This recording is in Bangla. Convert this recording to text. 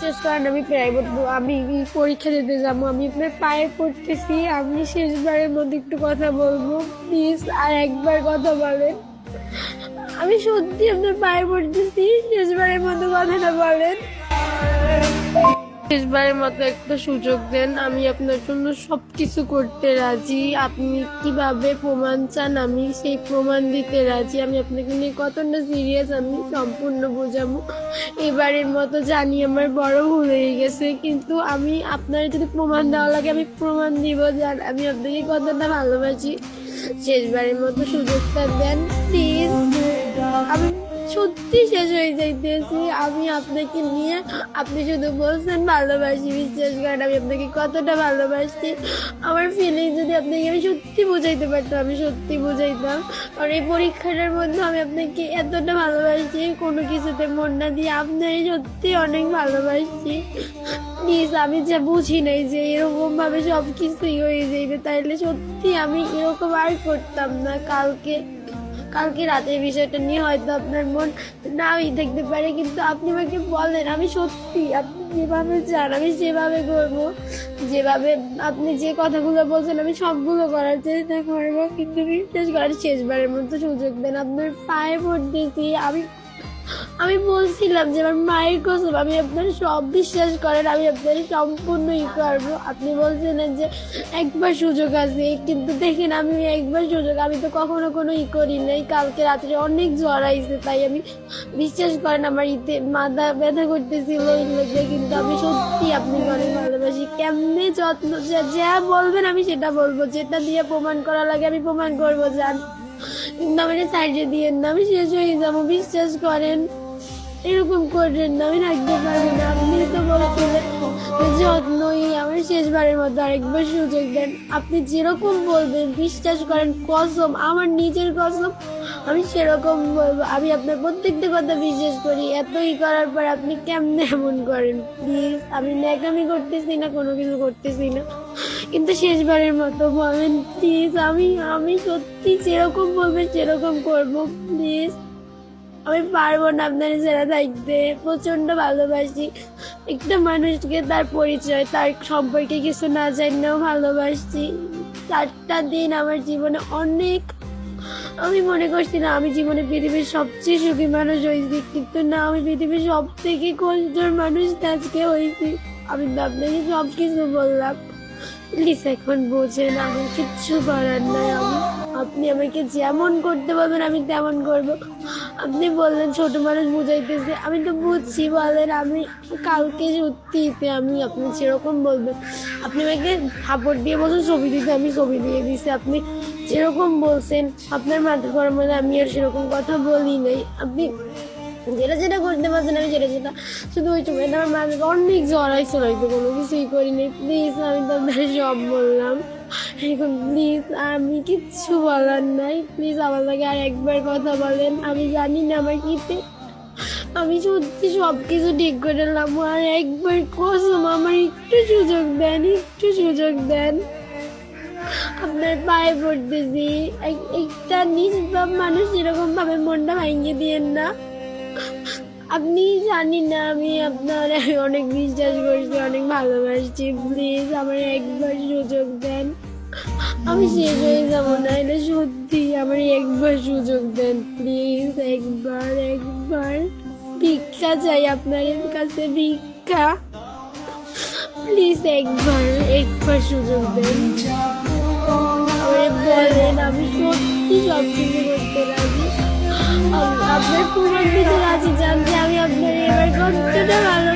বিশ্বাস করেন আমি প্রাইভেট আমি পরীক্ষা দিতে যাবো, আমি আপনার পায়ে পড়তেছি, আমি শেষবারের মধ্যে একটু কথা বলবো প্লিজ, আর একবার কথা বলেন। আমি সত্যি আপনার পায়ে পড়তেছি, শেষবারের মতো কথাটা বলেন, শেষবারের মতো একটা সুযোগ দেন। আমি আপনার জন্য সবকিছু করতে রাজি। আপনি কিভাবে প্রমাণ চান আমি সেই প্রমাণ দিতে রাজি। আমি আপনাকে নিয়ে কতটা সিরিয়াস আমি সম্পূর্ণ বোঝাবো। এবারের মতো জানি আমার বড় ভুল হয়ে গেছে, কিন্তু আমি আপনার যদি প্রমাণ দেওয়া লাগে আমি প্রমাণ দিব জান আমি আপনাকে কতটা ভালোবাসি। শেষবারের মতো সুযোগটা দেন প্লিজ। আমি সত্যি শেষ হয়ে যাইতেছি আমি আপনাকে নিয়ে। আপনি শুধু বলছেন ভালোবাসি, বিশ্বাস করেন আমি আপনাকে কতটা ভালোবাসি। আমার ফিলিং যদি আপনাকে আমি সত্যি বুঝাইতে পারতাম আমি সত্যি বুঝাইতাম। আর এই পরীক্ষাটার মধ্যে আমি আপনাকে এতটা ভালোবাসি, কোনো কিছুতে মন না দিয়ে আপনারই সত্যি অনেক ভালোবাসি। প্লিজ, আমি যে বুঝি নাই যে এরকম ভাবে সব কিছুই হয়ে যাইবে, তাইলে সত্যি আমি এরকম আর করতাম না। কালকে রাতের বিষয়টা নিয়ে হয়তো আপনার মন নাও দেখতে পারে, কিন্তু আপনি আমাকে বলেন, আমি সত্যি আপনি যেভাবে চান আমি সেভাবে করবো। যেভাবে আপনি যে কথাগুলো বলছেন আমি সবগুলো করার চেষ্টা করবো, কিন্তু বিশ্বাস করার শেষবারের মতো সুযোগ দেন। আপনার পায়ে পড়তেছি। আমি বলছিলাম যে আমার মায়ের কসম আমি আপনার সব বিশ্বাস করেন আমি আপনার সম্পূর্ণই করবো। আপনি বলছিলেন যে একবার সুযোগ আছে, কিন্তু দেখেন আমি একবার সুযোগ আমি তো কখনো কোনো করি নাই। কালকে রাত্রে অনেক জ্বর আইছে, তাই আমি বিশ্বাস করেন আমার মাথা ব্যথা করতেছিল কিন্তু আমি সত্যি আপনাকে অনেক ভালোবাসি। কেমনে যত্ন যা বলবেন আমি সেটা বলবো, যেটা দিয়ে প্রমাণ করা লাগে আমি প্রমাণ করবো জান, কিন্তু আমার সাইডে দিয়ে না, আমি শেষ হয়ে যাবো। বিশ্বাস করেন, এরকম করবেন না, আমি রাখতে পারবো না। আপনি তো বলছিলেন যত্নই আমার শেষবারের মতো আরেকবার সুযোগ দেন। আপনি যেরকম বলবেন বিশ্বাস করেন, কসম আমার নিজের কসম আমি সেরকম বলবো। আমি আপনার প্রত্যেকটা কথা বিশ্বাস করি, এতই করার পর আপনি কেমনে এমন করেন? প্লিজ, আমি ন্যাকামি করতেছি না, কোনো কিছু করতেছি না, কিন্তু শেষবারের মতো বলেন প্লিজ। আমি সত্যি যেরকম বলবেন সেরকম করবো প্লিজ। আমি পারবো না আপনার ছাড়া থাকতে, প্রচন্ড ভালোবাসি একটা মানুষকে, তার পরিচয় তার সম্পর্কে কিছু না জানলেও ভালোবাসি। 4টা দিন আমার জীবনে অনেক, আমি মনে করছি না আমি জীবনে পৃথিবীর সবচেয়ে সুখী মানুষ হয়েছি, কিন্তু না, আমি পৃথিবীর সব থেকে কষ্টের মানুষ আজকে হয়েছি। আমি তো আপনাকে সব কিছু বললাম, প্লিজ এখন বোঝেন, আমার কিচ্ছু করার নাই। আপনি আমাকে যেমন করতে বলবেন আমি তেমন করব। আপনি বললেন ছোট মানুষ বুঝাইতেছে, আমি তো বুঝছি, বলেন আমি কালকে সত্যিতে আমি আপনি যেরকম বলবেন, আপনি আমাকে থাপড় দিয়ে বলছেন ছবি দিতে, আমি ছবি দিয়ে দিছি। আপনি যেরকম বলছেন আপনার মাথা গরম হলে আমি আর সেরকম কথা বলি নাই। আপনি যেটা করতে পারছেন আমি সেটা শুধু ওই সময় আমার মাঝে অনেক জ্বর আইসল, হয়তো কোনো কিছুই করিনি। প্লিজ, আমি তো আপনার সব বললাম এখন, প্লিজ আমি কিচ্ছু বলার নাই। প্লিজ আমার লাগে আর একবার কথা বলেন। আমি জানি না আমার কিতে, আমি সত্যি সব কিছু ঠিক করে নিলাম, আর একবার কসম আমার একটু সুযোগ দেন, একটু সুযোগ দেন। আপনার পায়ে পড়তেছি, একটা নিষ্পাপ মানুষ এরকম ভাবে মনটা ভাঙিয়ে দিয়েন না। আপনি জানি না আমি আপনার অনেক বিশ্বাস করছি, অনেক ভালোবাসছি। প্লিজ আমার একবার সুযোগ দেন, আমি শেষ হয়ে যাবো না, এটা সত্যি। আমার একবার সুযোগ দেন প্লিজ, একবার ভিক্ষা চাই আপনার কাছে, ভিক্ষা প্লিজ, একবার সুযোগ দেন। বলেন, আমি সত্যি সব কিছু করতে রাজি, আপনার প্রমাণ দিতে রাজি, জানতে আমি আপনার এবার কতটা ভালো